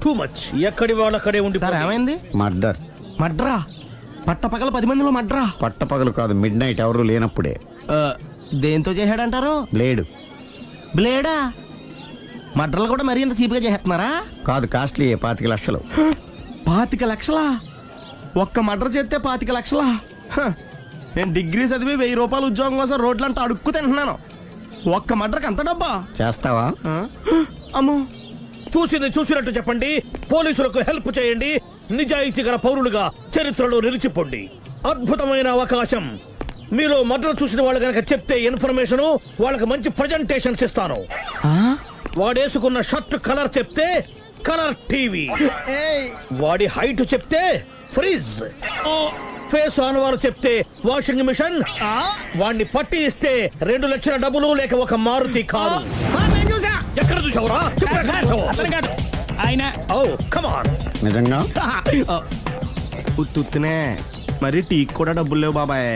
Too much. ఎక్కడి వాళ్ళక్కడే ఉండి. Sir ఏమైంది? మర్డర్. మడ్రా? పట్టపగల 10 మందిలో మడ్రా? పట్టపగలు కాదు, మిడ్ నైట్ ఎవరు లేనప్పుడే. దేంతో చేశాడంటారు? బ్లేడ్. బ్లేడా? మడ్రలు కూడా మరీ ఇంత చీప్గా చేస్తున్నారా? కాదు, కాస్ట్లీ 25 లక్షలు. 25 లక్షలా? ఒక్క మడ్ర చేస్తే 25 లక్షలా? నేను డిగ్రీ చదివి 1000 రూపాయలు ఉద్యోగం కోసం రోడ్లంతా అడుక్కు తింటున్నాను. ఒక్క మడ్రకు అంత డబ్బా? చేస్తావా? అమ్మో. చూసింది చూసినట్టు చెప్పండి. పోలీసులకు హెల్ప్ చేయండి. నిజాయితీ గల పౌరులుగా చరిత్రలో నిలిచిపోండి. అద్భుతమైన అవకాశం. మీలో మర్డర్ చూసిన వాళ్ళు కనుక చెప్తే ఇన్ఫర్మేషన్, వాళ్ళకి మంచి ప్రజెంటేషన్స్ ఇస్తాను. వాడేసుకున్న షర్ట్ కలర్ చెప్తే కలర్ టీవీ, వాడి హైట్ చెప్తే ఫ్రిజ్, ఫేస్ ఆన్ వారు చెప్తే వాషింగ్ మిషన్, వాడిని పట్టి ఇస్తే 2 లక్షల డబ్బులు లేక ఒక మారుతి కారు. ఎక్కడ చూసావురా? ఆయన కమాన్. నిజంగా ఉత్తునే మరి టీకి కూడా డబ్బులు లేవు బాబాయ్.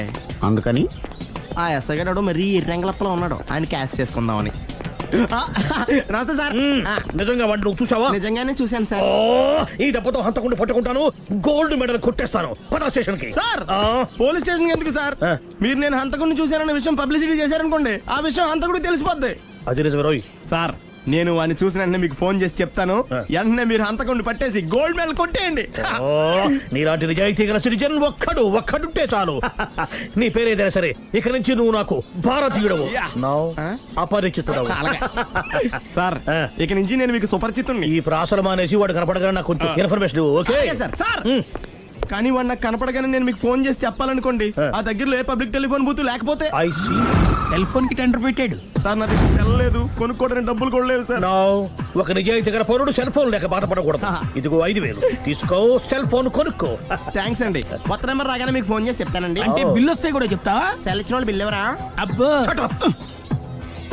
అందుకని ఆ ఎస్ఐ గారు మరీ ఎర్రంగలప్పలో ఉన్నాడు, ఆయన క్యాష్ చేసుకుందామని. నమస్తే సార్. నిజంగా వాడిని నువ్వు చూసావా? నిజంగానే చూశాను సార్. ఈ దెబ్బతో హంతకుండా పట్టుకుంటాను, గోల్డ్ మెడల్ కొట్టేస్తాను. పద స్టేషన్ కి. సార్ పోలీస్ స్టేషన్ ఎందుకు సార్? మీరు నేను హంతకుడిని చూశానన్న విషయం పబ్లిసిటీ చేశారనుకోండి, ఆ విషయం హంతకుడికి తెలిసిపోద్ది. అది నిజమే రోయ్. సార్ నేను వాడిని చూసిన వెంటనే మీకు ఫోన్ చేసి చెప్తాను. వెంటనే మీరు హంతకుడిని పట్టేసి గోల్డ్ మెడల్ కొట్టేయండి. నీలాంటి నిజాయితీ గల సిటిజన్ ఒక్కడుంటే చాలు. నీ పేరేదైనా సరే, ఇక నుంచి నువ్వు నాకు భారతీయుడవు, అపరిచితుడవు. సార్ ఇక నుంచి నేను మీకు సుపరిచితుణ్ణి. ఈ ప్రాసలు మానేసి వాడు కనపడగానే నాకు కొంచెం ఇన్ఫర్మేషన్. Okay sir. సార్ కానీ వాడు నాకు కనపడగానే నేను మీకు ఫోన్ చేసి చెప్పాలనుకోండి, ఆ దగ్గరలో ఏ పబ్లిక్ టెలిఫోన్ బూత్ లేకపోతే. సెల్ ఫోన్ కి టెండర్ పెట్టాడు సార్. నా దగ్గర సెల్ లేదు, కొనుక్కోవడానికి డబ్బులు కూడా లేవు సార్. ఒక నిజాయితీ గల పౌరుడు సెల్ ఫోన్ లేక బాధపడకూడదు. ఇదిగో 5000 తీసుకో, సెల్ ఫోన్ కొనుక్కో. థ్యాంక్స్ అండి. కొత్త నెంబర్ రాగానే మీకు ఫోన్ చేసి చెప్తానండి. అంటే బిల్ వస్తే కూడా చెప్తావా? సెల్ ఇచ్చిన వాళ్ళు బిల్ ఎవరా? అబ్బో.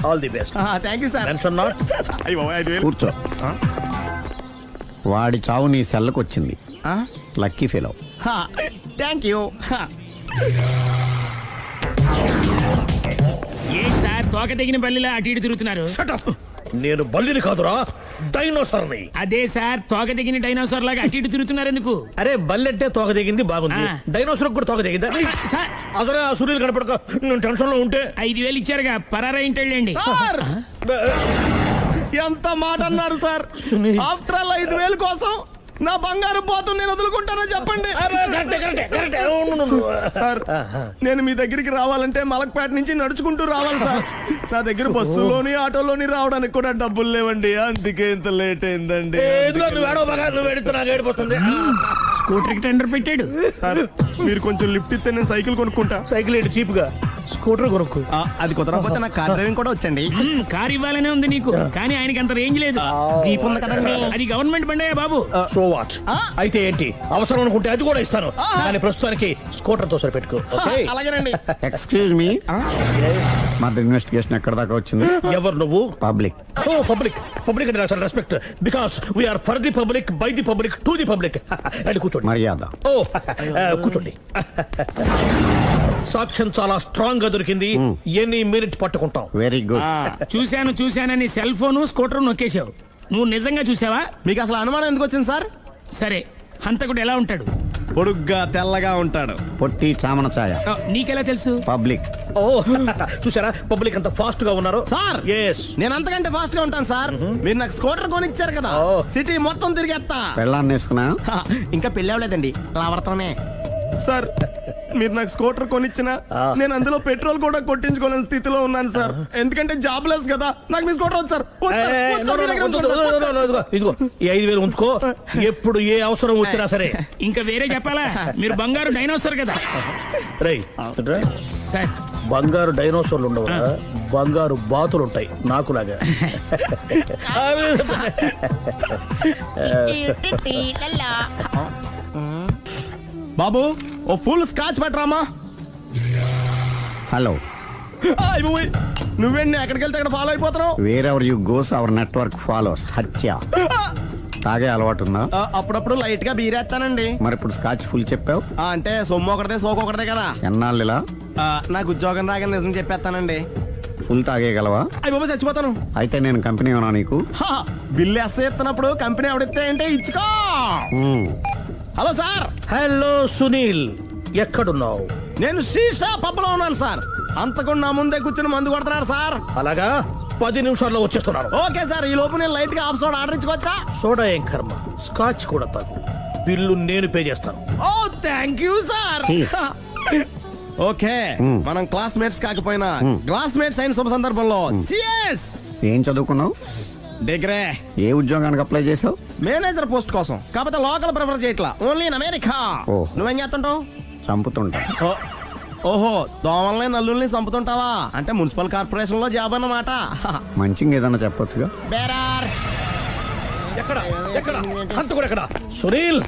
All the best. Thank you sir. Tension not. కూర్చో. వాడి చావు నీ సెల్లకు వచ్చింది. Lucky fellow. Thank you. ఏం సార్ తోక తెగిన బల్లిలా అటు ఇటు తిరుగుతున్నారు? నేను బల్లిని కాదురా, డైనోసార్ని. అదే సార్ తోక తెగిన డైనోసార్ లాగా అటు ఇటు తిరుగుతున్నారు ఎందుకు? అరే బల్లెంటే తోక దిగింది బాగుంది, డైనోసార్ కూడా తోక దిగిందా? సార్ అదరే ఆ సూర్యులు కనపడక నేను టెన్షన్ లో ఉంటే 5000 ఇచ్చారుగా, పరారా ఇంటండి. ఎంత మాట అన్నారు సార్? ఆఫ్టర్ ఆల్ 5000 కోసం నా బంగారు పోతు నేను వదులుకుంటానని చెప్పండి సార్. నేను మీ దగ్గరికి రావాలంటే మలక్పేట నుంచి నడుచుకుంటూ రావాలి సార్. నా దగ్గర బస్సులోని ఆటోలోని రావడానికి కూడా డబ్బులు లేవండి, అందుకే ఇంత లేట్ అయిందండి. స్కూటర్ కి టెండర్ పెట్టాడు సార్. మీరు కొంచెం లిఫ్ట్ ఇస్తే నేను సైకిల్ కొనుక్కుంటా. సైకిల్ ఏంటి చీప్ గా, స్కూటర్ కొనుక్కు. అది కుదరకపోతే నాకు కార్ డ్రైవింగ్ కూడా వచ్చండి. కార్ ఇవ్వాలనే ఉంది నీకు, కానీ ఆయనకి అంత రేంజ్ లేదు. జీప్ ఉంది కదండి. అది గవర్నమెంట్ బండయా బాబు. So what? అయితే ఏంటి, అవసరం అనుకుంటే అది కూడా ఇస్తాను, కానీ ప్రస్తుతానికి స్కూటర్ తో సరిపెట్టుకో. అలాగేనండి. ఎక్స్క్యూజ్ మీ, మర్డర్ ఇన్వెస్టిగేషన్ ఎక్కడ దాకా వచ్చింది? ఎవరు నువ్వు? పబ్లిక్. ఓ పబ్లిక్. పబ్లిక్ అంటే చాలా respect, because we are for the public, by the public, to the public. అని కూర్చోండి. మర్యాద. ఓ కూర్చోండి. సాక్ష్యం చాలా స్ట్రాంగ్ గా దొరికింది, ఎన్ని మినిట్ పట్టుకుంటాం. Very good. చూశానని సెల్ ఫోన్ స్కూటర్ నొక్కేశావు. నువ్వు నిజంగా చూసావా? మీకు అసలు అనుమానం ఎందుకు వచ్చింది సార్? సరే, హంతకుడు ఎలా ఉంటాడు? పొడుగ్గా తెల్లగా ఉంటాడు. పొట్టి చామన ఛాయ. నీకెలా తెలుసు? పబ్లిక్. ఓ చూసారా పబ్లిక్ అంత ఫాస్ట్ గా ఉన్నారు సార్. ఎస్, నేను అంతకంటే ఫాస్ట్ గా ఉంటాను సార్. మీరు నాకు స్కూటర్ కొనిచ్చారు కదా, సిటీ మొత్తం తిరిగేస్తా. పెళ్ళాన్ని వేసుకున్నా? ఇంకా పెళ్ళి అవ్వలేదండి, లావడతానే. సార్ మీరు నాకు స్కూటర్ కొనిచ్చిన నేను అందులో పెట్రోల్ కూడా కొట్టించుకోలేని స్థితిలో ఉన్నాను సార్. ఎందుకంటే జాబ్ లెస్ కదా, నాకు మీ స్కూటర్ వద్దు సార్. ఇదిగో ఈ 5000 ఉంచుకో, ఎప్పుడు ఏ అవసరం వచ్చినా సరే. ఇంకా వేరే చెప్పాలా? మీరు బంగారు డైనోసార్ కదా. రేయ్ సార్ బంగారు డైనోసార్లు ఉండవు, బంగారు బాతులు ఉంటాయి నాకులాగా. బాబు ఓ ఫుల్ స్కాచ్ పెట్టరామా. హలో. నువ్వేండి ఎక్కడికి వెళ్తే అక్కడ ఫాలో అయిపోతున్నావు? Wherever you goes our network follows. హత్య. తాగే అలవాటు ఉందా? అప్పుడప్పుడు లైట్ గా బీరేస్తానండి. మరి ఇప్పుడు స్కాచ్ ఫుల్ చెప్పావు అంటే సొమ్ము ఒకటిదే సోకు ఒకటిదే కదా. ఎన్నాళ్ళు ఇలా? నాకు ఉద్యోగం రాగానే నిజం చెప్పేస్తానండి. ఫుల్ తాగేయగలవా? అయ్యి బాబా చచ్చిపోతాను. అయితే నేను కంపెనీ ఉన్నా నీకు. హా, బిల్లు ఎస్ ఎత్తినప్పుడు కంపెనీ ఎవడితే అంటే ఇచ్చుకో. మ్మ్. హలో సార్, హలో సునీల్, ఎక్కడున్నావు? నేను శీషా పబ్లో ఉన్నాను సార్. అంతకుండా నా ముందే కూర్చుని మందు కొడుతున్నాడు సార్. అలాగా, 10 నిమిషాల్లో వచ్చేస్తున్నాను. ఓకే సార్, ఈ లోపు నేను లైట్ గా హాఫ్ సోడా ఆర్డర్ ఇచ్చుకోవచ్చా? సోడా ఏం కర్మ, స్కాచ్ కూడా తాగు. బిల్లు నేను పే చేస్తాను. Oh thank you sir. Cheers. Okay, మనం క్లాస్మేట్స్ కాకపోయినా క్లాస్మేట్స్ అయిన శుభ సందర్భంలో cheers. ఏం చదువుకున్నావు? డిగ్రీ ఏ ఉద్యోగానికి అప్లై చేసావు? మేనేజర్ పోస్ట్ కోసం, కాకపోతే లోకల్ ప్రిఫర్ చేయట్లా, ఓన్లీ ఇన్ అమెరికా. ఓ. నువ్వేం చేస్తుంటావు? చంపుతుంటా. ఓహో, దోమల్ని నల్లుల్ని చంపుతుంటావా? అంటే మున్సిపల్ కార్పొరేషన్ లో జాబ్ అన్నమాట. మంచిగా ఏదన్నా చెప్పొచ్చుగా. బేరార్. ఎక్కడ ఎక్కడ హంతకుడు ఎక్కడ? సునీల్,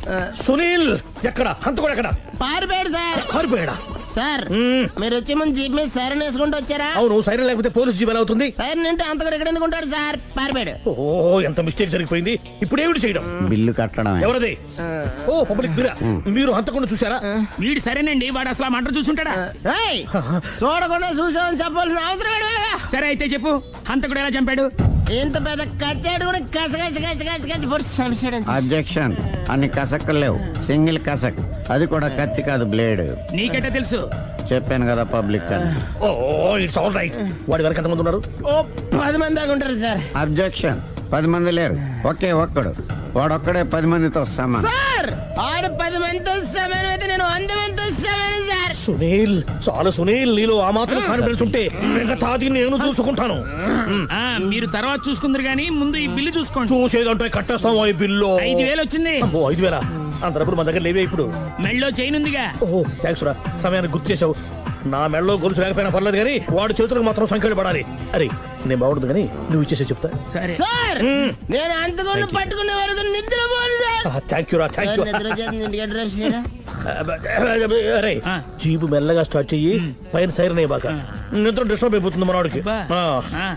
సునీల్ ఎక్కడ? హంతకుడు ఎక్కడ? పారిపోయాడు సార్. కారిపోయాడా? సార్ మీరు వచ్చే ముందు జీప్ మీద సైరన్ వేసుకుంటూ వచ్చారా? అవును, సైరన్ లేకపోతే పోలీస్ జీబ్ ఎలా అవుతుంది? సైరన్ అంటే అంతకుడు ఎక్కడ ఎందుకు ఉంటాడు సార్? పారిపోయాడు. ఓ, ఎంత మిస్టేక్ జరిగిపోయింది. ఇప్పుడు ఏమిటి చేయడం? బిల్లు కట్టడమే. ఎవరది? ఓ, పబ్లిక్ మీరా? మీరు హంతకుండా చూసారా? వీడు సరేనండి, వాడు అసలు ఆ మంట చూసుంటాడా? ఏయ్, చూడకుండా చూసామని చెప్పాల్సిన అవసరం ఏంటి? సరే అయితే చెప్పు, హంతకుడు ఎలా చంపాడు? ఇంత పెద్ద కచ్చాడు కూడా కచ్చ పొడి సమస్య. అబ్జెక్షన్. అన్ని కసక్కులు లేవు, సింగిల్ కసక్. అది కూడా కత్తి కాదు, బ్లేడ్. నీకెట్టా తెలుసు? చెప్పాను కదా పబ్లిక్ అని. ఓ, ఇట్స్ ఆల్ రైట్. వాడి వరకు ఎంతమంది ఉన్నారు? ఓ 10 మంది దాకా ఉంటారు సార్. అబ్జెక్షన్. 10 మంది లేరు, ఒకే ఒక్కడు. వాడొక్కడే 10 మందితో సమానం. సార్ ఆడు 10 మందితో సమానం అయితే నేను 100 మందితో సమానం సార్. సునీల్, చాలా సునీల్, నీలో ఆ మాత్రం కాన్ఫిడెన్స్ ఉంటే మిగతాది నేను చూసుకుంటాను. ఆ, మీరు తర్వాత చూసుకుందరు గానీ ముందు ఈ బిల్లు చూసుకోండి. చూసేదంటే కట్టేస్తాం ఈ బిల్లు. 5,000 వచ్చింది. అమ్మో, 5,000? అంత డబ్బులు మన దగ్గర లేవే ఇప్పుడు. మెళ్ళో చైన్ ఉందిగా. ఓహో, థ్యాంక్స్ రా, సమయానికి గుర్తు చేసావు. నా మెడలో గొలుసు లేకపోయినా పర్లేదు కానీ వాడి చేతులకు మాత్రం సంఖ్యలు పడాలి. అరే, నేను బాగుండదు కానీ నువ్వు ఇచ్చేసే చెప్తా. సరే సార్ నేను అంతకుండా పట్టుకునే వరకు నిద్రపోను సార్. థ్యాంక్ యూ రా, థ్యాంక్ యూ. నిద్ర వచ్చేసింది, ఇంటికి అడ్రస్ చేయరా? అరే, ఆ. జీబు మెల్లగా స్టార్ట్ చెయ్యి, పైన సైరన్ అయ్యి బాగా. నిద్ర డిస్టర్బ్ అయిపోతుంది మనవాడికి. బా. ఆ. ఆ.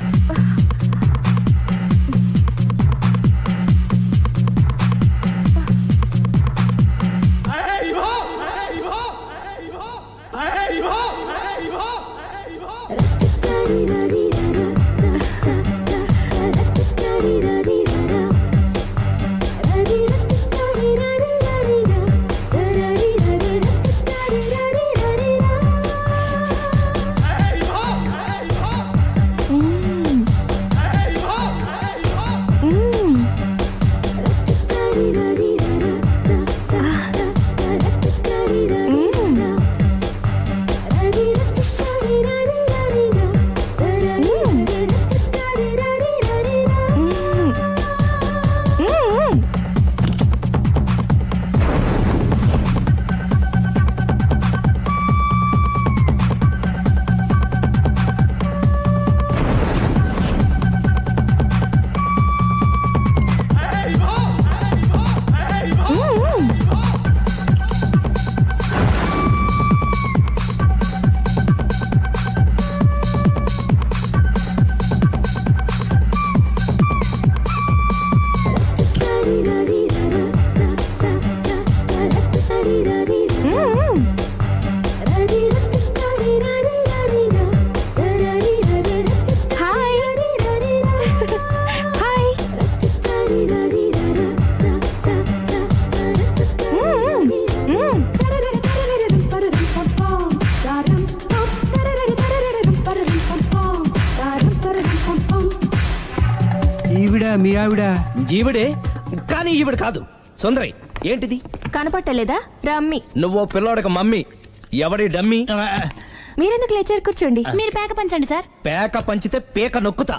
మీ ఆవిడ ఈవిడే, కానీ ఈవిడ కాదు. సుందరి, ఏంటిది? కనపట్టలేదా? రమ్మి. నువ్వు పిల్లోడికి మమ్మీ. ఎవడి డమ్మీ? మీరెందుకు లేచారు? కూర్చోండి. మీరు పేక పంచండి సార్. పేక పంచితే పేక నొక్కుతా.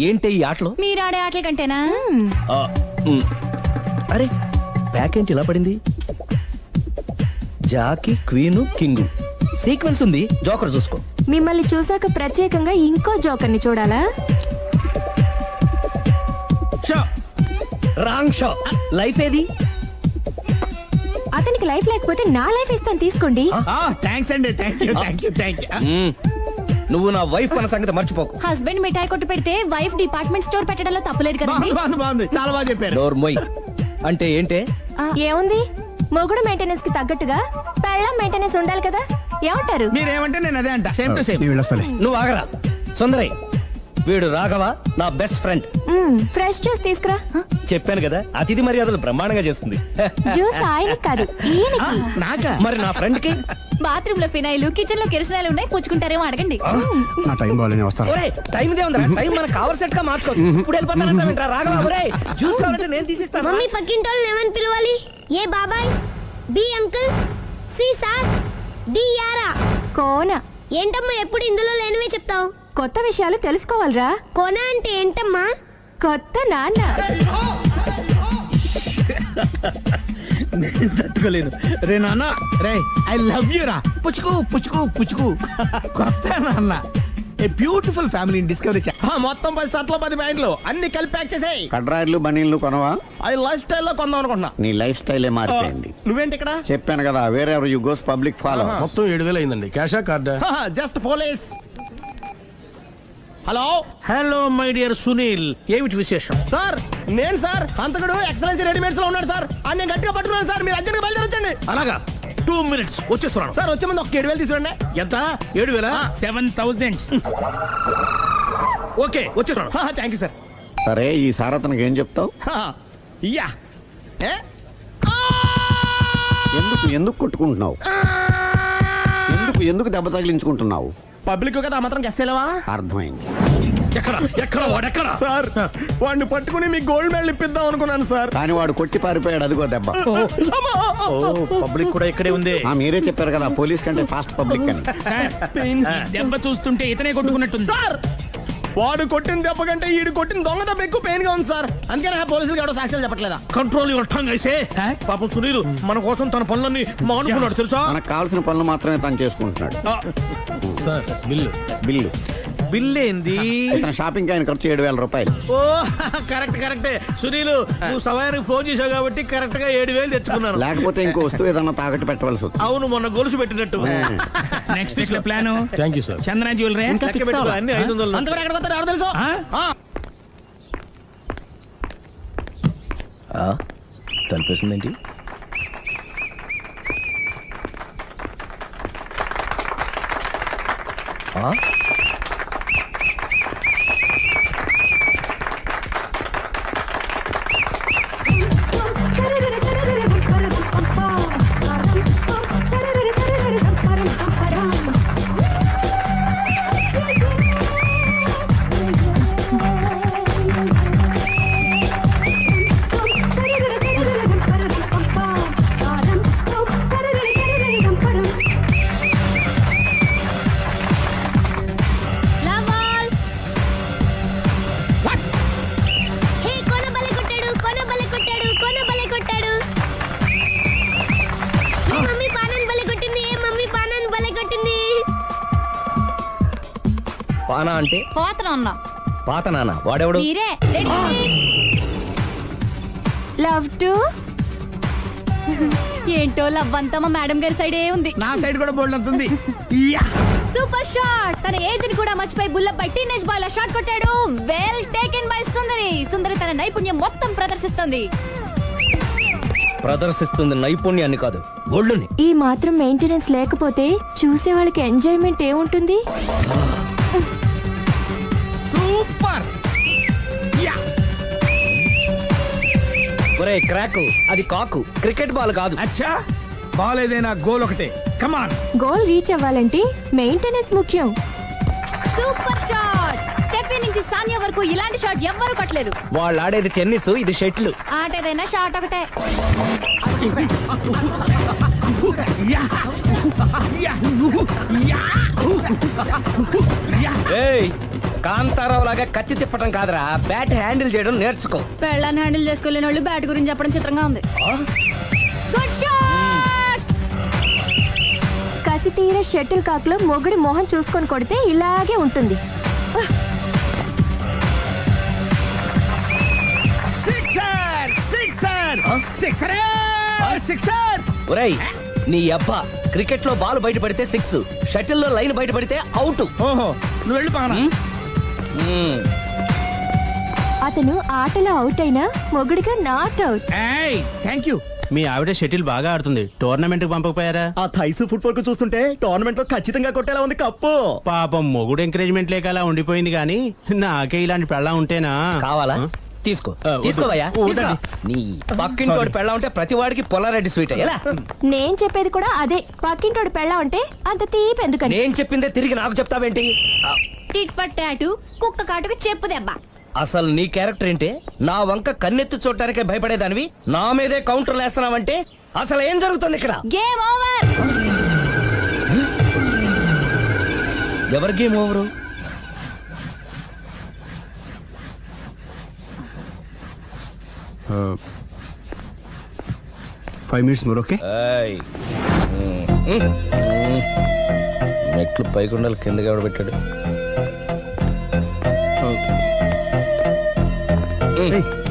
ఏంటి ఈ ఆటలు? మీరు ఆడే ఆటల కంటేనా? ఆ, ఉమ్. అరే, పేక ఏంటి ఇలా పడింది? జాకి, క్వీను, కింగు సీక్వెన్స్ ఉంది. జోకర్ చూసుకో. మిమ్మల్ని చూసాక ప్రత్యేకంగా ఇంకో జోకర్ని చూడాలా? Wrong show. లైఫ్ ఏది? అతనికి లైఫ్ లేకపోతే నా లైఫ్ ఇస్తాను, తీసుకోండి. థ్యాంక్స్ అండి, థ్యాంక్ యూ. నువ్వు నా వైఫ్ అన్న సంగతి మర్చిపోకు. హస్బెండ్ మిఠాయి కొట్టు పెడితే వైఫ్ డిపార్ట్మెంట్ స్టోర్ పెట్టడంలో తప్పలేదు కదండి. బాగుంది, చాలా బాగా చెప్పారు. డోర్ మొయ్. అంటే ఏంటే? ఏముంది, మొగుడు మెయింటెనెన్స్ కి తగ్గట్టుగా పెళ్ళాం మెయింటెనెన్స్ ఉండాలి కదా. ఏమంటారు? మీరేమంటే నేను అదే అంట. Same to same. నువ్వు ఆగరా. సుందరై వీడు రాఘవ నా బెస్ట్ ఫ్రెండ్. ఫ్రెష్ జ్యూస్ తీసుకురా. చెప్పాను కదా అతిథి మర్యాదలు బ్రహ్మాండంగా చేస్తుంది. జ్యూస్ ఆయన కాదు ఈయనకి. నాకా? మరి నా ఫ్రెండ్ కి బాత్రూమ్ లో ఫినాయిల్, కిచెన్ లో కిరసనాయిలు ఉన్నాయి, పుచ్చుకుంటారేమో అడగండి. నా టైం బాగాలేని వస్తాను. ఒరే టైం ఇదే ఉందిరా, టైం మన కవర్ సెట్ గా మార్చుకోవచ్చు. ఇప్పుడు వెళ్ళిపోతానంటా రాఘవ. ఒరే జ్యూస్ కావాలంటే నేను తీసిస్తాను. మమ్మీ పక్కింటోళ్ళని ఏమని పిలవాలి? ఏ బాబాయ్, B uncle, C sir, D యారా. కోన. ఏంటమ్మా ఎప్పుడు ఇందులో లేనివే చెప్తావు? కొత్త విషయాలు తెలుసుకోవాలిరా. కోన అంటే ఏంటమ్మా? కొత్త నాన్న. తట్టుకోలేను రే నాన్న. రే ఐ లవ్ యూ రా. పుచ్చుకు పుచ్చుకు పుచ్చుకు. కొత్త నాన్న. A beautiful family discovery. మొత్తం 10 షర్ట్లు 10 ప్యాంట్లు అన్ని కలిపి ప్యాక్ చేసేయ్. కడ్రాయిలు బనీళ్లు కొనవా? అది లైఫ్ స్టైల్లో కొందాం అనుకుంటున్నా. నీ లైఫ్ స్టైలే మారిపోయింది. నువ్వేంటి ఇక్కడ? చెప్పాను కదా, వేరే యు గోస్ పబ్లిక్ ఫాలో. మొత్తం 7,000 అయిందండి. క్యాషా కార్డా? Just police. Hello hello my dear Sunil, ఏమిటి విశేషం? సార్, నేను సార్ హంతకుడు ఎక్సలెన్సీ రెడీమేడ్స్ లో ఉన్నాడు సార్. అని నేను గట్టిగా పట్టుకున్నాను సార్. మీరు అర్జెంట్గా బయలుదేరొచ్చండి. అలాగా 2 minutes వచ్చేస్తున్నాను. సార్ వచ్చే ముందు ఒక 7,000 తీసుకురండి. ఎంత? 7,000? 7,000. ఓకే వచ్చేస్తున్నాను. Thank you sir. సరే ఈ సారతనకి ఏం చెప్తావు? ఇయ్యా. ఏ? ఎందుకు ఎందుకు కొట్టుకుంటున్నావు? ఎందుకు దెబ్బ తగిలించుకుంటున్నావు? పబ్లిక్ కదా మాత్రం గెస్సేలేవా? అర్థమైంది. ఎక్కడ వాడెక్కడ? సార్ వాడిని పట్టుకుని మీ గోల్డ్ మెడల్ ఇప్పిద్దాం అనుకున్నాను సార్. కానీ వాడు కొట్టి పారిపోయాడు, అదిగో దెబ్బ. పబ్లిక్ కూడా ఇక్కడే ఉంది. మీరే చెప్పారు కదా పోలీస్ కంటే ఫాస్ట్ పబ్లిక్ అని. సార్, ఈ దెబ్బ చూస్తుంటే ఇతనే కొట్టుకున్నట్టుంది. సార్ వాడు కొట్టిన దెబ్బ కంటే ఈడు కొట్టిన దొంగ దెబ్బ ఎక్కువ పెయిన్ గా ఉంది సార్. అందుకే నా పోలీసులు ఎవడో సాక్ష్యాలు చెప్పట్లేదా? కంట్రోల్ యువర్ టంగ్ అయితే. సార్? పాపం సునీల్ మన కోసం తన పనులన్నీ మానుకున్నాడు తెలుసా? మనకు కావాల్సిన పనులు మాత్రమే తను చేసుకుంటున్నాడు. Sir bill. బిల్లు బిల్ ఏంది? ఇతను షాపింగ్ ఆయన ఖర్చు 7,000 రూపాయలు. ఓ కరెక్టే సునీల్, నువ్వు సమయానికి ఫోన్ చేసావు కాబట్టి కరెక్ట్ గా 7,000 తెచ్చుకున్నాను. లేకపోతే ఇంకో వస్తువు ఏదన్నా తాకట్టు పెట్టవలసి వస్తుంది. అవును, మొన్న గొలుసు పెట్టినట్టు. నెక్స్ట్ వీక్ లో plan thank you sir. Chandana jewellery. లెక్క పెట్టుకో, అన్ని 500. అంతవరకు ఎక్కడ పోతారు ఎవరు తెలుసు? తలిపేసిందేంటి? లవల్. హే కోన బలే కొట్టాడు, కోన బలే కొట్టాడు, కోన బలే కొట్టాడు. ఏ మమ్మీ పానాన్ని బలే కొట్టింది, ఏ మమ్మీ పానాన్ని బలే కొట్టింది. పానా అంటే పోతన ఉన్నా. పాత నాన్న వాడెవడు? మీరే. Love to. ఏంటో లవ్ అంతా మా మేడం గారి సైడే ఉంది. నా సైడ్ కూడా బోల్డ్ అవుతుంది. Super shot. తన ఏజ్ ని కూడా మర్చిపోయి బుల్లపై టీనేజ్ బాయ్ లా షాట్ కొట్టాడు. వెల్ టేకెన్ బై సుందరి. సుందరి తన నైపుణ్యం మొత్తం ప్రదర్శిస్తుంది. ప్రదర్శిస్తుంది నైపుణ్యాన్ని కాదు, ఒళ్ళుని. ఈ మాత్రం మెయింటెనెన్స్ లేకపోతే చూసే వాళ్ళకి ఎంజాయ్మెంట్ ఏముంటుంది? సూపర్. ఒరే క్రాకు, అది కాకు, క్రికెట్ బాల్ కాదు. అచ్చా బాల్ ఏదైనా గోల్ ఒకటే. కమాన్. గోల్ రీచ్ అవ్వాలంటే మెయింటెనెన్స్ ముఖ్యం. Super shot. స్టెఫీ నుంచి సానియా వరకు ఇలాంటి షాట్ ఎవ్వరూ కొట్టలేదు. వాళ్ళు ఆడేది టెన్నిస్, ఇది షటిల్. ఆట ఏదైనా షాట్ ఒకటే. ఏయ్, కాంతారావు లాగా కత్తి తిప్పటం కాదురా, బ్యాట్ హ్యాండిల్ చేయడం నేర్చుకో. పెళ్ళాన్ని హ్యాండిల్ చేసుకోలేని వాళ్ళు బ్యాట్ గురించి చెప్పడం చిత్రంగా ఉంది. Good shot. కసి తీర షటిల్ కాక్ లో మొగుడి మొహం చూసుకొని కొడితే ఇలాగే ఉంటుంది. ఒరేయ్ నీ అబ్బా, క్రికెట్ లో బాల్ బయట పడితే 6, షటిల్ లో లైన్ బయట పడితే అవుట్. ఓహో నువ్వు వెళ్ళి పానా. అతను ఆటలో అవుట్ అయినా మొగుడిగా నాట్ అవుట్. Thank you. మీ ఆవిడ షటిల్ బాగా ఆడుతుంది, టోర్నమెంట్ కి పంపకపోయారా? ఆ థైస్ ఫుట్బాల్ కు చూస్తుంటే టోర్నమెంట్ లో ఖచ్చితంగా కొట్టేలా ఉంది కప్పు. పాపం మొగుడు ఎంకరేజ్మెంట్ లేక అలా ఉండిపోయింది కానీ నాకే ఇలాంటి పెళ్ళ ఉంటేనా? కావాలా? తీసుకో వద్దు. తీసుకోవయ్యా. వద్దండి. నీ పక్కింటి వాడు పెళ్ళ ఉంటే ప్రతి వాడికి పొలారెడ్డి స్వీట్ ఎలా? నేను చెప్పేది కూడా అదే. పక్కింటోడు పెళ్ళా ఉంటే అంత తీపి ఎందుకని? నేను చెప్పిందే తిరిగి నాకు చెప్తావేంటి? టిట్ పట్ టాటు, కుక్క కాటుకు చెప్పు దెబ్బ. అసలు నీ క్యారెక్టర్ ఏంటి? నా వంక కన్నెత్తి చూడటానికే భయపడేదానివి నా మీదే కౌంటర్లు వేస్తున్నావంటే అసలు ఏం జరుగుతుంది ఇక్కడ? Game over. ఎవరి game over? 5 minutes more, okay? ఏయ్. మెట్లు పైకుండలు కిందకి ఎవడ పెట్టాడు?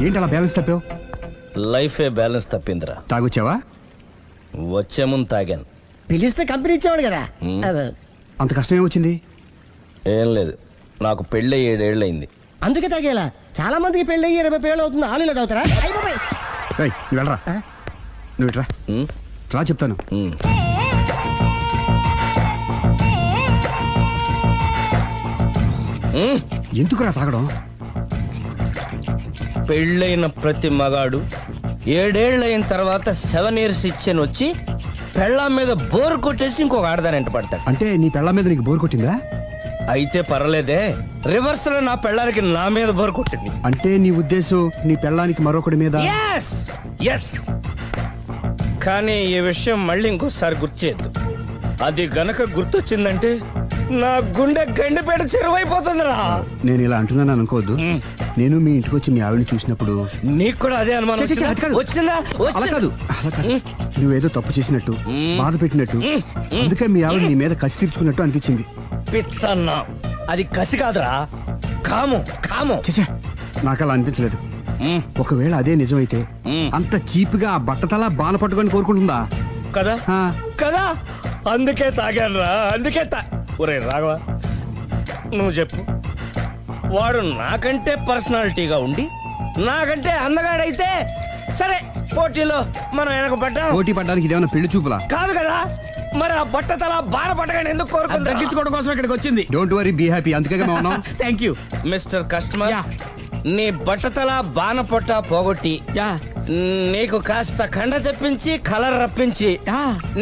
ఏంటి అలా బ్యాలెన్స్ తప్పావు? లైఫే బ్యాలెన్స్ తప్పిందిరా. తాగొచ్చావా? వచ్చే ముందు తాగాను. పిలిస్తే కంపెనీ ఇచ్చేవాడు కదా. అంత కష్టం ఏమొచ్చింది? ఏం లేదు, నాకు పెళ్ళి 7 ఏళ్ళు అయింది. అందుకే తాగేలా. చాలా మందికి పెళ్లి 20 ఏళ్ళు అవుతుంది. ఆలు ఇలా తాగుతారా? ఏయ్, నువ్వు వెళ్ళరా. నువ్వు ఇట్రా. ఉమ్, రా చెప్తాను. ఉమ్. ఉమ్. ఎందుకురా తాగడం? పెళ్ళైన ప్రతి మగాడు 7 ఏళ్ళు అయిన తర్వాత 7 years ఇచ్చాను వచ్చి పెళ్ళాం మీద బోరు కొట్టేసి ఇంకొక ఆడదాని ఎంట పడతాడు. అంటే నీ పెళ్ళ మీద నీకు బోర్ కొట్టిందా? అయితే పర్లేదే, రివర్స్ లో నా పెళ్ళానికి నా మీద బోరు కొట్టింది. అంటే నీ ఉద్దేశం నీ పెళ్ళానికి మరొకటి మీద? Yes! Yes! కానీ ఈ విషయం మళ్ళీ ఇంకోసారి గుర్తు చేయొద్దు. అది గనక గుర్తొచ్చిందంటే నా గుండె గండిపేట చెరువైపోతుందిరా. నేను ఇలా అంటున్నాను అనుకోవద్దు. నేను మీ ఇంటికి వచ్చి మీ ఆవిడని చూసినప్పుడు నీకు కూడా అదే అనుమానం ఛీ, ఛీ, ఛీ, అది కాదు. వచ్చిందా? అలా కాదు, అలా కాదు. నువ్వేదో తప్పు చేసినట్టు, బాధ పెట్టినట్టు, అందుకే మీ ఆవిడ నీ మీద కసి తీర్చుకున్నట్టు అనిపించింది. పిచ్చన్నా, అది కసి కాదురా, కాము కాము. చచ్చా, నాకు అలా అనిపించలేదు. ఒకవేళ అదే నిజమైతే అంత చీప్ గా ఆ బట్టతలా బాణ పట్టుకొని కోరుకుంటుందా? కదా ఆ. కదా, అందుకే తాగాను రా, అందుకే ఒరే రాఘవ, నువ్వు చెప్పు, వాడు నాకంటే పర్సనాలిటీగా ఉండి నాకంటే అందగాడైతే సరే, పోటీలో మనం వెనకబడ్డాం. పోటీ పడ్డానికి ఇదేమన్నా పెళ్లి చూపులా? కాదు కదా, మరి ఆ బట్టతల బాధ పట్టగానే ఎందుకు కోరుకుంది? తగ్గించుకోవడం కోసం ఇక్కడికి వచ్చింది. Don't worry, be happy. అందుకే మేము ఉన్నాం. Thank you. మిస్టర్ కస్టమర్, నీ బట్టతల బాణ పొట్ట పోగొట్టి నీకు కాస్త కండ తెప్పించి కలర్ రప్పించి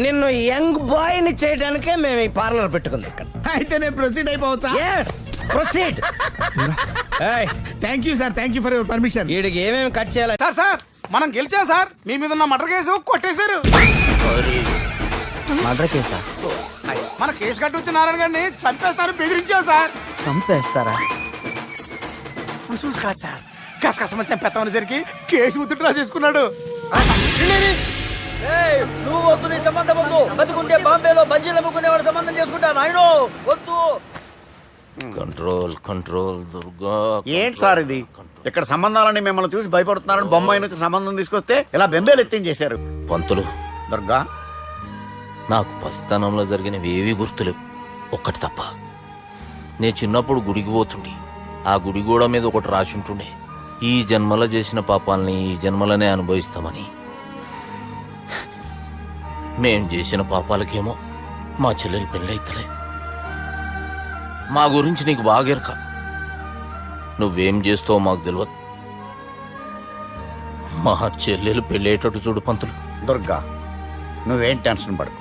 నిన్ను యంగ్ బాయ్ ని చేయడానికే మేము ఈ పార్లర్ పెట్టుకుంది ఇక్కడ. అయితే నేను ప్రొసీడ్ అయిపోవచ్చా? Yes, proceed. Hey, thank you sir, thank you for your permission. వీడికి ఏమేమి కట్ చేయాలి? సార్ మనం గెలిచాం సార్. మీ మీద ఉన్న మర్డర్ కేసు కొట్టేశారు. మర్డర్ కేసా? మన కేసు కట్టి వచ్చిన నారాయణ గారిని చంపేస్తారు బెదిరించావు సార్. చంపేస్తారా? చూసి కాదు సార్, కసకసమని చంపేస్తామనేసరికి కేసు ముద్దు డ్రా చేసుకున్నాడు. నువ్వు వద్దు, నీ సంబంధం వద్దు. బతుకుంటే బాంబేలో బజ్జీలు అమ్ముకునేవాడు సంబంధం చేసుకుంటా నాయనో, వద్దు. Control control Durga. ఏంటి సార్ ఇది? ఇక్కడ సంబంధాలని మిమ్మల్ని చూసి భయపడుతున్నారని బొమ్మాయి నుంచి సంబంధం తీసుకొస్తే ఇలా బెంబేలు ఎత్తించేశారు. పంతులు, దుర్గా, నాకు పసితనంలో జరిగినవి ఏవీ గుర్తులేవు, ఒక్కటి తప్ప. నేను చిన్నప్పుడు గుడికి పోతుండే, ఆ గుడి గోడ మీద ఒకటి రాసి ఉంటుండే, ఈ జన్మలో చేసిన పాపాలని ఈ జన్మలనే అనుభవిస్తామని. మేం చేసిన పాపాలకేమో మా చెల్లెలు పెళ్ళైతలే. మా గురించి నీకు బాగెరక, నువ్వేం చేస్తావో మాకు తెలియదు. మా చెల్లెలు పెళ్ళేటట్టు చూడు పంతులు. దుర్గా, నువ్వేం టెన్షన్ పడకు.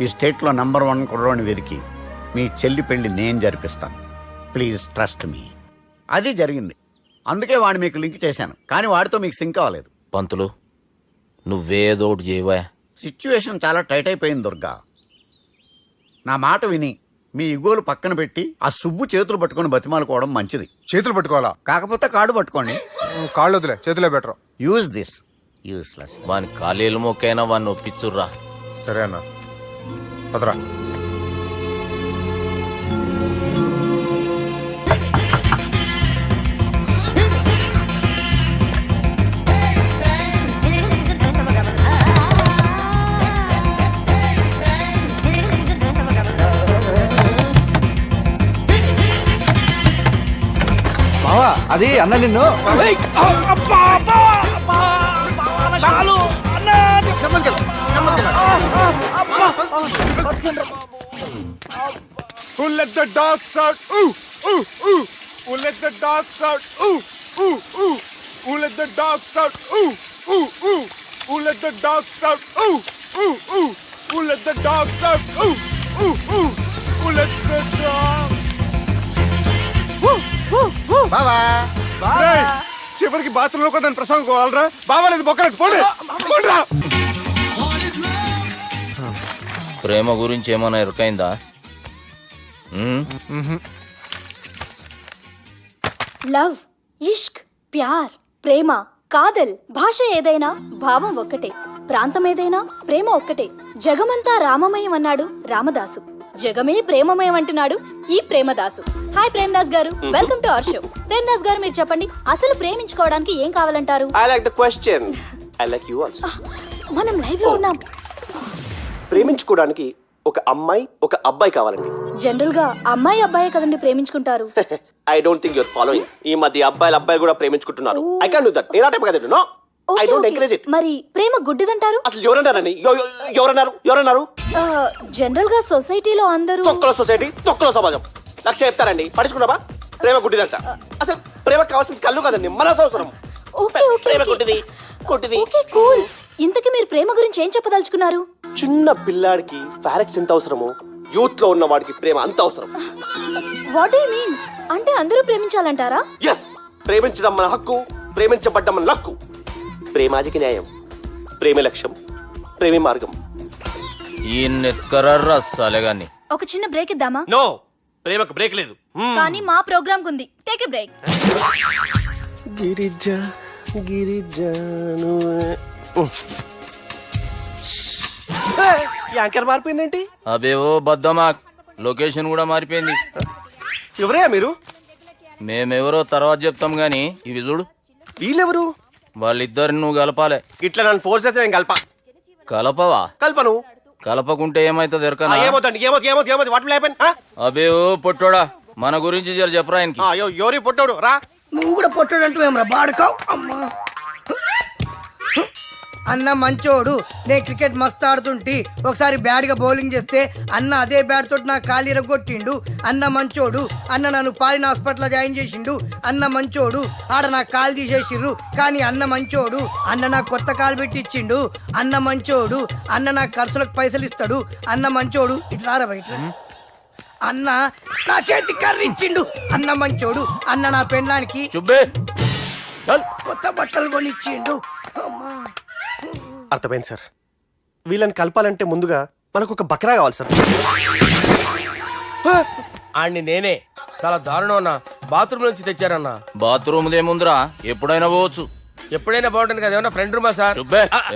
ఈ స్టేట్లో నంబర్ 1 కుర్రోని వెతికి మీ చెల్లి పెళ్లి నేను జరిపిస్తాను. Please trust me. అది జరిగింది, అందుకే వాడిని మీకు లింక్ చేశాను, కానీ వాడితో మీకు సింక్ అవ్వలేదు. పంతులు, నువ్వేదో ఒకటి చేయవా. సిచ్యువేషన్ చాలా టైట్ అయిపోయింది దుర్గా. నా మాట విని మీ ఇగోలు పక్కన పెట్టి ఆ సుబ్బు చేతులు పట్టుకొని బతిమాలుకోవడం మంచిది. చేతులు పట్టుకోవాలా? కాకపోతే కాడు పట్టుకోండి. కాళ్ళు వదిలే, చేతులే బెటర్. Use this. యూస్లెస్. వాని కాలేలు మొక్కైనా వాడిని ఒప్పించుర్రా. సరే అన్న, పదరా. అది అన్న నిన్ను Who let the dogs out? Ooh, ooh, ooh. Who let the dogs out? Ooh, ooh, ooh. Who let the dogs out? Ooh, ooh, ooh. Who let the dogs out? Ooh, ooh, ooh. Who let the dogs out? Ooh, ooh, ooh. Who let the dogs? బావా చివరికి bathroom లో కూడా నన్ను ప్రసంగం కోవాలరా బాబా లేదు బొక్కలకు పోండి పోండిరా. ప్రేమ గురించి ఏమైనా ఎరుకైందా? లవ్, ఇష్క్, ప్యార్, ప్రేమ, కాదల్ భాష ఏదైనా భావం ఒక్కటే, ప్రాంతం ఏదైనా ప్రేమ ఒక్కటే. జగమంతా రామమయం అన్నాడు రామదాసు, జగమే ప్రేమమయం అంటున్నాడు ఈ ప్రేమదాసు. హాయ్ ప్రేమదాస్ గారు, welcome to our show. Premadasa గారు మీరు చెప్పండి, అసలు ప్రేమించుకోవడానికి ఏం కావాలంటారు? I like the question. I like you also. మనం లైవ్ లో ఉన్నాం. ప్రేమించుకోవడానికి ఒక అమ్మాయి ఒక అబ్బాయి కావాలండి. జనరల్ గా అమ్మాయి అబ్బాయి కదండి ప్రేమించుకుంటారు. I don't think you're following. ఈ మధ్య అబ్బాయిలు కూడా ప్రేమించుకుంటున్నారు. I can't do that. నేను ఆ టైప్ కదండి. No. I don't encourage it. మరి ప్రేమ గుడ్డిదంటారు? అసలు ఎవరన్నారని ఎవరన్నారు? జనరల్ గా సొసైటీలో అందరూ తొక్కలో సొసైటీ తొక్కలో సమాజం లక్ష చెప్తారండి. పడుచుకున్నావా? ప్రేమ గుడ్డిదంట. అసలు ప్రేమ కావాల్సింది కళ్ళు కదండి, మనసు అవసరం. ప్రేమ గుడ్డిది. Okay cool. ఇంతకీ మీరు ప్రేమ గురించి ఏం చెప్పదలుచుకున్నారు? చిన్న పిల్లాడికి ఫారెక్స్ ఎంత అవసరమో యూత్ లో ఉన్న వాడికి ప్రేమ అంత అవసరం. What do you mean? అంటే అందరూ ప్రేమించాలంటారా? ఎస్, ప్రేమించడం మన హక్కు, ప్రేమించబడ్డం మన లక్కు. ప్రేమాజికి న్యాయం, ప్రేమ లక్ష్యం, ప్రేమే మార్గం. ఈ నెత్కరర్రా సాలేగాన్ని. ఒక చిన్న బ్రేక్ ఇద్దామా? నో, ప్రేమకు బ్రేక్ లేదు. కానీ మా ప్రోగ్రామ్ కుంది. Take a break. Girija anchor మారిపోయిందేంటి? అబేవో బద్దమా, లొకేషన్ కూడా మారిపోయింది. ఎవరయ్యా మీరు? మేమెవరో తర్వాత చెప్తాం గాని ఇవి చూడు. వీళ్ళెవరు? వాళ్ళిద్దరిని నువ్వు కలపాలే. ఇట్లా నన్ను ఫోర్స్ చేస్తే నేను కలపవా? కల్పను. కలపకుంటే ఏమైతుంది ఎరకనా? ఏమవుతుంది? What will happen? అబే ఓ పొట్టోడా, మన గురించి జర చెప్పరా ఆయనకి. ఎవరి పొట్టాడు రా. నువ్వు కూడా పొట్టాడు అంటూ ఏమరా బాడుకావు? అమ్మా అన్న మంచోడు, నేను క్రికెట్ మస్తు ఆడుతుంటి. ఒకసారి బ్యాట్ గా బౌలింగ్ చేస్తే అన్న అదే బ్యాట్ తోటి నా కాలు ఇరగొట్టిండు. అన్న మంచోడు, అన్న నన్ను పాలిన హాస్పిటల్ జాయిన్ చేసిండు. అన్న మంచోడు, ఆడ నా కాలు తీసేసిర్రు కానీ అన్న మంచోడు. అన్న నాకు కొత్త కాలు పెట్టిచ్చిండు. అన్న మంచోడు, అన్న నాకు ఖర్చులకు పైసలు ఇస్తాడు. అన్న మంచోడు. ఇట్లా బయట అన్న నా చేతి కర్రీ ఇచ్చిండు. అన్న మంచోడు, అన్న నా పెళ్ళానికి కొత్త బట్టలు కొనిచ్చిండు. అమ్మా అర్థమైంది సార్. వీళ్ళని కలపాలంటే ముందుగా మనకు ఒక బకరా కావాలి సార్. ఆడిని నేనే చాలా దారుణం అన్నా. బాత్రూమ్ నుంచి తెచ్చారన్నా. బాత్రూమ్ దేముందిరా, ఎప్పుడైనా పోవచ్చు. ఎప్పుడైనా బాగుంటుంది కదా. ఏమన్నా ఫ్రెండ్ రూమా సార్?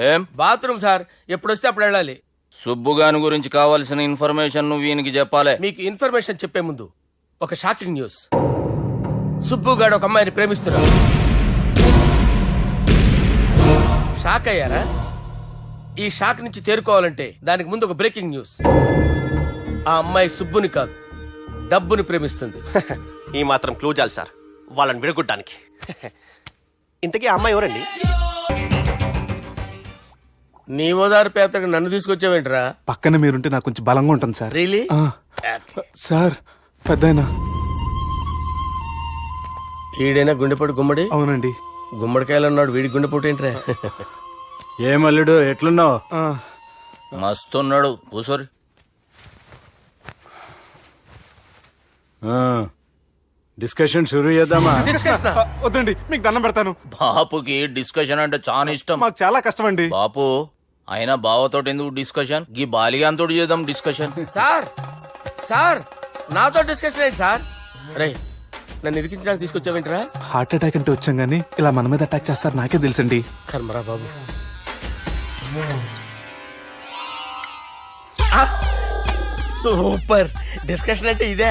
ఏం బాత్రూమ్ సార్, ఎప్పుడు వస్తే అప్పుడు వెళ్ళాలి. సుబ్బుగాని గురించి కావాల్సిన ఇన్ఫర్మేషన్ నువ్వు ఈయనకి చెప్పాలి. మీకు ఇన్ఫర్మేషన్ చెప్పే ముందు ఒక షాకింగ్ న్యూస్. సుబ్బుగాడు ఒక అమ్మాయిని ప్రేమిస్తున్నాడు. షాక్ అయ్యారా? ఈ షాక్ నుంచి తేరుకోవాలంటే దానికి ముందు ఒక బ్రేకింగ్ న్యూస్. ఆ అమ్మాయి సుబ్బుని కాదు, డబ్బుని ప్రేమిస్తుంది. ఈ మాత్రం క్లూ చాలు సార్ వాళ్ళని విడగొట్టడానికి. ఇంతకీ ఆ అమ్మాయి ఎవరండి? నీ ఓదారు పేపర్కి నన్ను తీసుకొచ్చావేంట్రా? పక్కన మీరుంటే నాకు కొంచెం బలంగా ఉంటుంది సార్. రియలీ? సార్ పెద్దయినా. ఈడైనా గుండెపోటు గుమ్మడి? అవునండి. గుమ్మడికాయలు ఉన్నాడు, వీడి గుండెపోటు ఏంట్రా? ఏమల్లుడు ఎట్లున్నావు? మస్తున్నాడు కూసోరి. డిస్కషన్ షురూ చేద్దామా? వద్దండి, మీకు దండం పెడతాను. బాపుకి డిస్కషన్ అంటే చాలా ఇష్టం. మాకు చాలా కష్టం అండి. బాపు అయినా బావతో ఎందుకు డిస్కషన్? గీ బాలిగాంతో చేద్దాం డిస్కషన్. సార్ సార్ నాతో డిస్కషన్ ఏంటి సార్? రే నన్ను ఇరికించడానికి తీసుకొచ్చావేంట్రా? హార్ట్ అటాక్ అంటే వచ్చాం గానీ ఇలా మన మీద అటాక్ చేస్తారు నాకే తెలుసండి. కర్మరా బాబు. సూపర్ డిస్కషన్ అంటే ఇదే.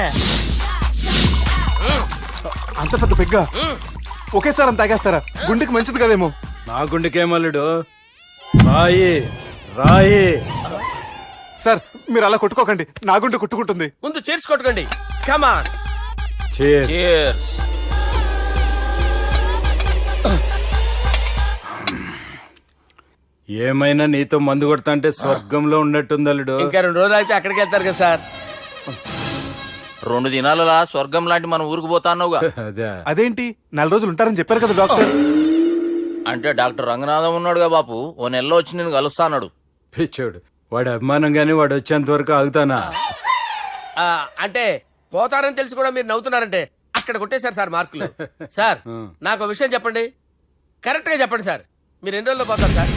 అంత పెద్ద పెగ్గా ఒకేసారి అంత తాగేస్తారా? గుండెకి మంచిది కదేమో. నా గుండెకేమల్లుడు రాయి రాయి. సార్ మీరు అలా కొట్టుకోకండి, నా గుండె కొట్టుకుంటుంది. ముందు చేర్చుకొట్టుకోండి. కమాన్. Cheers. ఏమైనా నీతో మందు కొడతా అంటే స్వర్గంలో ఉన్నట్టుంది అల్లుడు. ఇంకా 2 రోజులు అయితే అక్కడికి వెళ్తారు కదా సార్. 2 దినాలలా స్వర్గం లాంటి మన ఊరికి పోతా అన్నావుగా. అదే అదేంటి 4 రోజులు ఉంటారని చెప్పారు కదా డాక్టర్. అంటే డాక్టర్ రంగనాథం ఉన్నాడుగా బాపు, ఓ నెలలో వచ్చి నేను కలుస్తా అన్నాడు. పిచ్చోడు, వాడు అభిమానం గాని వాడు వచ్చేంత వరకు ఆగుతానా? అంటే పోతారని తెలిసి కూడా మీరు నవ్వుతున్నారంటే అక్కడ కొట్టేశారు సార్ మార్కులు. సార్ నాకు ఒక విషయం చెప్పండి, కరెక్ట్ గా చెప్పండి సార్. మీరు ఎన్ని రోజుల్లో పోతారు సార్?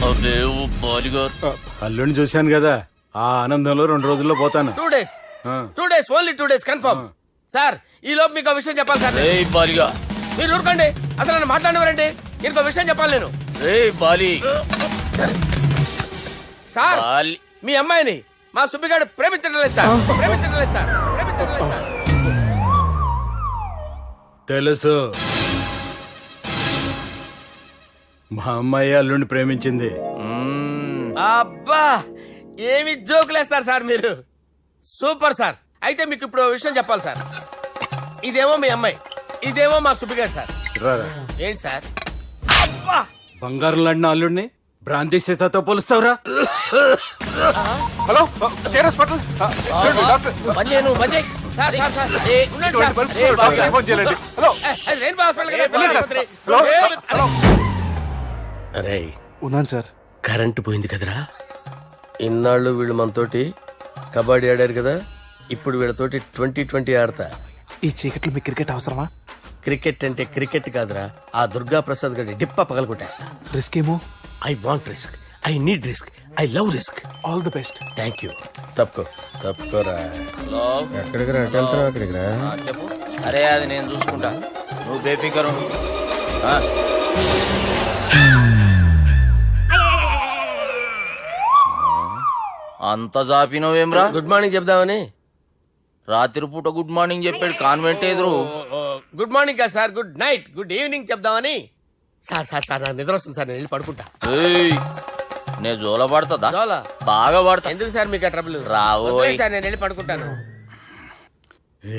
అల్లుడిని చూశాను కదా, ఆ ఆనందంలో 2 రోజుల్లో పోతాను. 2 days, 2 days, only 2 days confirm. Sir ఈ లోపు మీకు ఒక విషయం చెప్పాలి సార్. మీరు ఊరుకోండి, అసలు నన్ను మాట్లాడినవారండి. ఇంకో విషయం చెప్పాలి నేను. సార్ మీ అమ్మాయిని మా సుబ్బిగాడు ప్రేమించడం లేదు సార్. ప్రేమించడం లేదు సార్. ప్రేమించడం లేదు సార్. తెలుసు, మా అమ్మాయి అల్లుడిని ప్రేమించింది. అబ్బా ఏమి జోకులేస్తారు సార్ మీరు. Super sir. అయితే మీకు ఇప్పుడు ఓ విషయం చెప్పాలి సార్. ఇదేమో మీ అమ్మాయి, ఇదేమో మా సుబ్బిగాడు సార్. రారా. ఏంటి సార్? అబ్బా బంగారం లాంటి అల్లుడిని భ్రాంతి సీతాతో పోలుస్తావురా? Hello care hospital doctor. Sir sir sir ఉండండి ఇటువంటి సార్. పరిస్థితుల్లో డాక్టర్ ఫోన్ చేయాలండి. హలో అది రెయిన్బో హాస్పిటల్ కదా, పిల్లల ఆసుపత్రి. Hello hello. అరే ఉన్నాను సార్. కరెంటు పోయింది కదరా. ఇన్నాళ్ళు వీళ్ళు మనతోటి కబడ్డీ ఆడారు కదా, ఇప్పుడు వీళ్ళతోటి 2020 ఆడతా. ఈ చీకట్లో మీకు క్రికెట్ అవసరమా? క్రికెట్ అంటే క్రికెట్ కాదురా, ఆ దుర్గా ప్రసాద్ గారి డిప్ప పగల కొట్టేస్తా. రిస్క్ ఏమో. I want risk, I need risk, I love risk. All the best. Thank you. తప్పుకోరా. ఎక్కడికి రా? వెళ్తారా అక్కడికి రా. చెప్పు. అరే అది నేను చూసుకుంటా, నువ్వు బేఫికర్ ఉండు. అంత జాపినవేమ్రా? గుడ్ మార్నింగ్ చెప్దామని. రాత్రిపూట గుడ్ మార్నింగ్ చెప్పాడు కాన్వెంట్ ఎదురు. గుడ్ మార్నింగ్ కాదు sir, good night, good evening చెప్దామని. సార్ సార్ సార్ నాకు నిద్ర వస్తుంది సార్, నేను వెళ్ళి పడుకుంటా. నేను జోల పడుతుందా? జోలా? బాగా పడతా. ఎందుకు సార్ మీకు ఆ ట్రబుల్? రావోయ్ సార్ నేను వెళ్ళి పడుకుంటాను.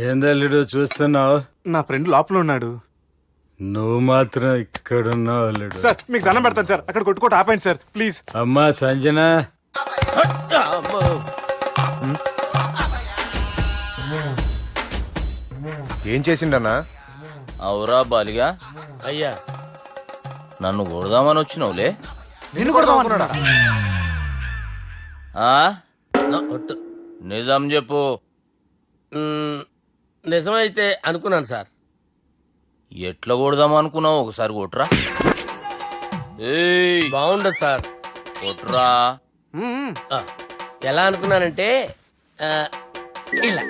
ఏందల్లుడు చూస్తున్నావు? నా ఫ్రెండ్ లోపల ఉన్నాడు. నువ్వు మాత్రం ఇక్కడున్నావు అల్లుడు. సార్ మీకు దండం పెడతాను సార్, అక్కడ కొట్టుకోట ఆపండి సార్ ప్లీజ్. అమ్మా సంజన, ఏం చేసిండన్నా? అవురా బాలిగా, అయ్యా నన్ను కొడదామని వచ్చినావులే. నిన్ను కొడదామన్నాడా? నిజం చెప్పు. నిజమైతే అనుకున్నాను సార్. ఎట్లా కొడదాం అనుకున్నావు? ఒకసారి కొట్రా. బాగుండదు సార్. కొట్రా. ఎలా అనుకున్నానంటే ఇలా.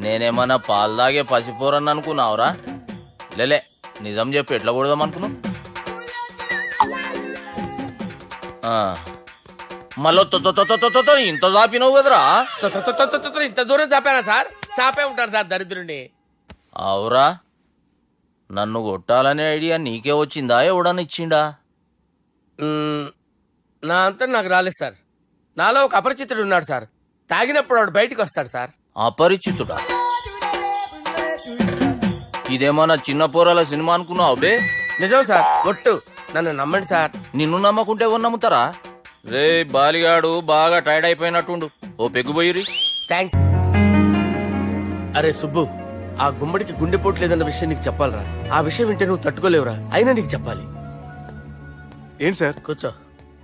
నేనేమన్నా పాలు తాగే పసిపోరని అనుకున్నావురా? లేలే, నిజం చెప్పు, ఎట్లా కొడదాం అనుకున్నావు? మళ్ళీ ఇంత చాపినావు కదరా? ఇంత దూరం చాపానా సార్? చాపే ఉంటాను సార్ దరిద్రుడిని. అవురా, నన్ను కొట్టాలనే ఐడియా నీకే వచ్చిందా? ఎవడన్నా ఇచ్చిండా? నా అంతా నాకు రాలేదు సార్. నాలో ఒక అపరిచితుడు ఉన్నాడు సార్. తాగినప్పుడు వాడు బయటికి వస్తాడు సార్. అపరిచితుడా? ఇదేమన్నా చిన్న పోరాల సినిమా అనుకున్నావు బే? నిజం సార్, ఒట్టు, నన్ను నమ్మండి సార్. నిన్ను నమ్మకుంటే ఎవరు నమ్ముతారా? రే బాలిగాడు బాగా టైర్డ్ అయిపోయినట్టుండు, ఓ పెగ్గుబోయిరి. థ్యాంక్స్. అరే సుబ్బు, ఆ గుమ్మడికి గుండెపోటు లేదన్న విషయం నీకు చెప్పాలరా. ఆ విషయం వింటే నువ్వు తట్టుకోలేవురా, అయినా నీకు చెప్పాలి. ఏంటి సార్? కూర్చో.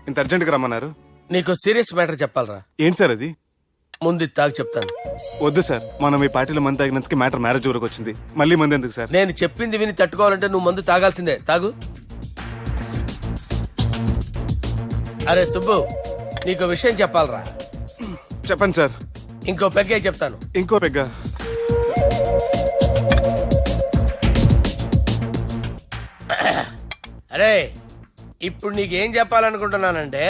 ఇంత అర్జెంట్గా రమ్మన్నారు? నీకు సీరియస్ మ్యాటర్ చెప్పాలరా. ఏంటి సార్ అది? ముందు తాగు చెప్తాను. వద్దు సార్, మనం ఈ పార్టీలో మంది తాగినందుకు మ్యాటర్ మ్యారేజ్ వరకు వచ్చింది. మళ్ళీ మంది ఎందుకు సార్? నేను చెప్పింది విని తట్టుకోవాలంటే నువ్వు మందు తాగాల్సిందే. తాగు. అరే సుబ్బు, నీకు విషయం చెప్పాలరా. చెప్పండి సార్. ఇంకో పెగ్గే చెప్తాను. ఇంకో పెగ్గా? అరే ఇప్పుడు నీకేం చెప్పాలనుకుంటున్నానంటే,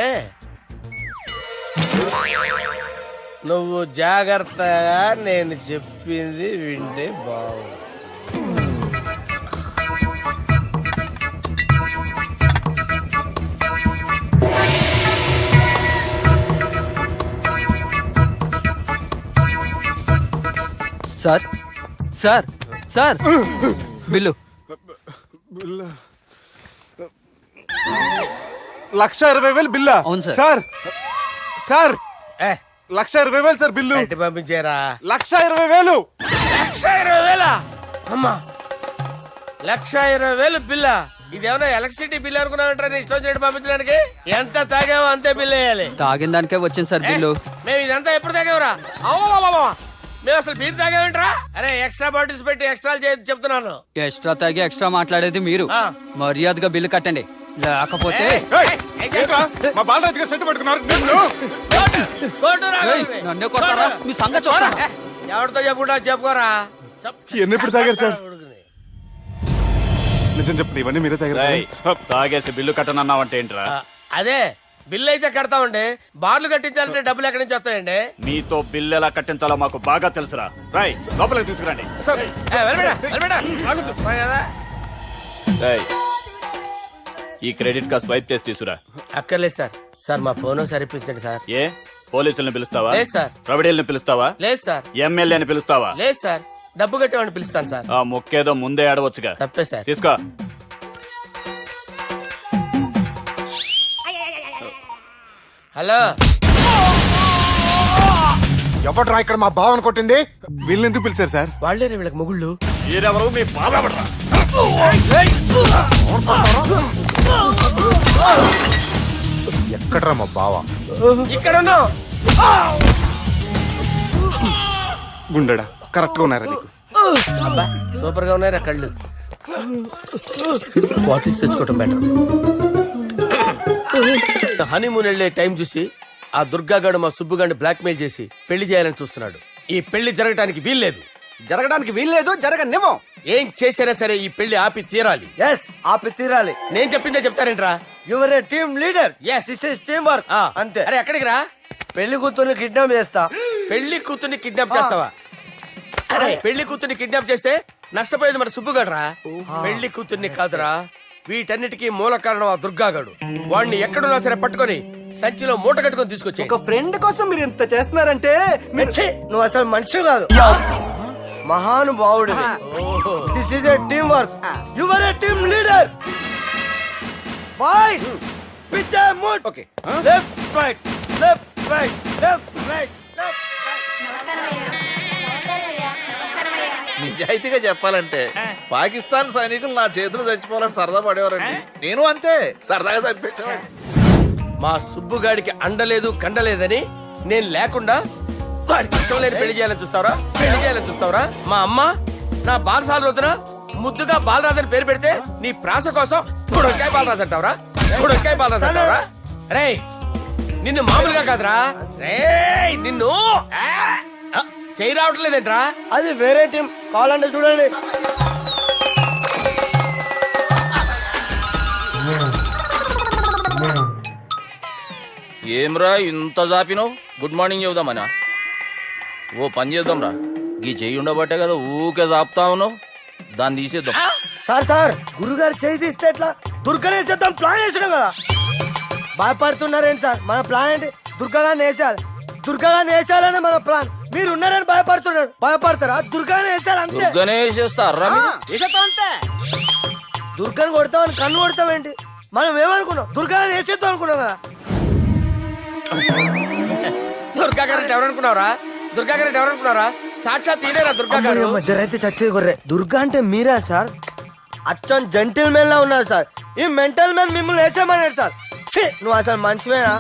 నువ్వు జాగ్రత్తగా నేను చెప్పింది వింటే బాగుంది. Sir sir sir bill. 1,20,000 బిల్లా సార్ సార్ ఏ 1,20,000 సార్ బిల్లు బయట పంపించారా 1,20,000 1,20,000 అమ్మా 1,20,000 బిల్ల ఇదేమన్నా ఎలక్ట్రిసిటీ బిల్ అనుకున్నామంటారా నీ ఇష్టం చేయడం పంపించడానికి ఎంత తాగామో అంతే బిల్ వేయాలి తాగిన దానికే వచ్చింది సార్ బిల్లు మేము ఇదంతా ఎప్పుడు తాగేవరా మేము అసలు బీర్ తాగేమంటారా అరే ఎక్స్ట్రా బాటిల్స్ పెట్టి ఎక్స్ట్రా చెప్తున్నాను ఎక్స్ట్రా తాగి ఎక్స్ట్రా మాట్లాడేది మీరు మర్యాదగా బిల్లు కట్టండి లేకపోతే మా బాలరాజు గారు సెట్ పట్టుకున్నారు నన్నే కొడతారా మీ సంగతి చూస్తాను ఎవరితో చెప్పుకుంటా చెప్పుకోరా ఎన్ని ఎప్పుడు తాగారు సార్ నిజం చెప్పండి ఇవన్నీ మీరే తాగారు తాగేసి బిల్లు కట్టనన్నావంటే ఏంట్రా అదే బిల్లు అయితే కడతామండి బార్లు కట్టించాలంటే డబ్బులు ఎక్కడి నుంచి వస్తాయండి నీతో బిల్లు ఎలా కట్టించాలో మాకు బాగా తెలుసురా రై లోపలికి తీసుకురండి ఈ క్రెడిట్ కార్డ్ స్వైప్ చేసి తీసుకురా. అక్కర్లేదు సార్. సార్ మా ఫోన్ సరిపించండి సార్. ఏ పోలీసుల్ని పిలుస్తావా? లేదు సార్. ప్రొవిడీల్ని పిలుస్తావా? లేదు సార్. ఎమ్మెల్యేని పిలుస్తావా? లేదు సార్. డబ్బు కట్టేవాడిని పిలుస్తాను సార్. ఆ మొక్కేదో ముందే ఆడవచ్చుగా. తప్పే సార్. తీసుకో. హలో ఎవడ్రా ఇక్కడ మా బావని కొట్టింది? వీళ్ళని ఎందుకు పిలిచారు సార్? వాళ్ళే వీళ్ళకి మొగుళ్ళు. మీరెవరు? మీ బాబా ఎక్కడ్రా మా బావ? ఇక్కడ ఉన్నావు. గుండెడా కరెక్ట్ గా ఉన్నారా నీకు? అబ్బా సూపర్ గా ఉన్నారా కళ్ళు. బాటిల్స్ తెచ్చుకోవటం బెటర్. హనీమూన్ వెళ్లే టైం చూసి ఆ దుర్గాగాడు మా సుబ్బుగాడిని బ్లాక్ మెయిల్ చేసి పెళ్లి చేయాలని చూస్తున్నాడు. ఈ పెళ్లి జరగటానికి వీల్లేదు. జరగడానికి వీల్లేదు, జరగనివ్వం. ఏం చేసినా సరే ఈ పెళ్లి ఆపి తీరాలి. ఆపి తీరాలి. నేను చెప్పిందే చెప్తారేంట్రా? Your A team leader. Yes. This is team work. అంతే. అరే ఎక్కడికి రా? పెళ్లి కూతుర్ని కిడ్నాప్ చేస్తా. పెళ్లి కూతుర్ని కిడ్నాప్ చేస్తావా? అరే పెళ్లి కూతుర్ని కిడ్నాప్ చేస్తే నష్టపోయేది మన సుబ్బుగాడ్రా. పెళ్లి కూతుర్ని కాదురా, వీటన్నిటికీ మూల కారణం ఆ దుర్గాగాడు. వాడిని ఎక్కడున్నా సరే పట్టుకొని సంచిలో మూట కట్టుకొని తీసుకొచ్చి ఒక ఫ్రెండ్ కోసం మీరు ఇంత చేస్తున్నారంటే నువ్వు అసలు మనిషి కాదు, మహానుభావుడు. This is a team work. Your A team leader. Boys pitch move. Okay left right left right left right left నిజాయితీగా చెప్పాలంటే పాకిస్తాన్ సైనికులు నా చేతులు చచ్చిపోవాలని సరదా పడేవారండి. నేను అంతే సరదాగా చనిపించేవాడిని. మా సుబ్బుగాడికి అండలేదు కండలేదని నేను లేకుండా వాడికి ఇష్టం లేని పెళ్లి చేయాలని చూస్తావరా? పెళ్లి చేయాలని చూస్తావరా? మా అమ్మ నా బాలసాల రోజున ముద్దుగా బాలరాజు పేరు పెడితే నీ ప్రాస కోసం గుడొక్కాయ బాలరాజు అంటావరా? గుడొక్కాయ బాలరాజు అంటావరా? రే నిన్ను మామూలుగా కాదురా, రే నిన్ను చేయి రావట్లేదేంట్రా? అది వేరే టీం. కావాలంటే చూడండి. ఏమ్రా ఇంత జాపినావు? Good morning చెబుదామనా? ఓ పని చేద్దాంరా, గీ చెయ్యి ఉండబట్టే కదా ఊకే జాపుతా ఉన్నావు. దాన్ని తీసేద్దాం. సార్ గురుగారు చేయి తీస్తే ఎట్లా? దుర్గనేసేద్దాం ప్లాన్ వేసినాం కదా. భయపడుతున్నారేంటి సార్? మన ప్లాన్ ఏంటి? దుర్గాని వేసేయాలి. దుర్గాని వేసేయాలని మన ప్లాన్. మీరు ఉన్నారని భయపడుతున్నాడు. భయపడతారా? దుర్గాని వేసేయాలి అంతే. దుర్గనే వేసేస్తారా? అంతే. దుర్గాని కొడతామని కన్ను కొడతామేంటి? మనం ఏమనుకున్నాం? దుర్గాని వేసేద్దాం అనుకున్నాం కదా. దుర్గా గారు ఎవరనుకున్నారా? దుర్గా గారు ఎవరనుకున్నారా? సాక్షాత్ ఈడేరా దుర్గా గారు. జరైతే చచ్చే గొర్రె. దుర్గా అంటే మీరా సార్? అచ్చం జెంటిల్ మెన్ లా ఉన్నారు సార్. ఈ మెంటల్ మెన్ మిమ్మల్ని వేసేమన్నాడు సార్. నువ్వు అసలు మనిషివేనా?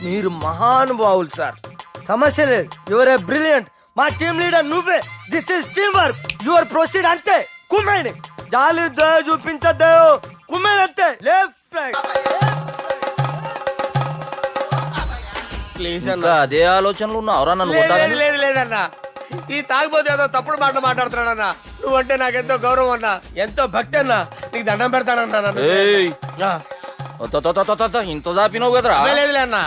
మీరు మహానుభావులు సార్. సమస్య లేదు. Your a brilliant. మా టీమ్ లీడర్ నువ్వే. This is team work. Your proceed అంతే. కుమ్మేడి జాలి చూపించద్దు. కుమ్మేడి అంతే. Left right. ప్లీజ్ ఇంకా అదే ఆలోచనలు ఉన్నావురా నన్ను లేదు కొట్టాలని? లేదు లేదన్నా, ఈ తాగిపోతే ఏదో తప్పుడు మాట మాట్లాడుతున్నాడన్నా. నువ్వంటే నాకెంతో గౌరవం అన్నా, ఎంతో భక్తి అన్నా. నీకు దండం పెడతానన్నా. ఏయ్, ఇంత జాపినావు కదరా? లేదులే అన్నా.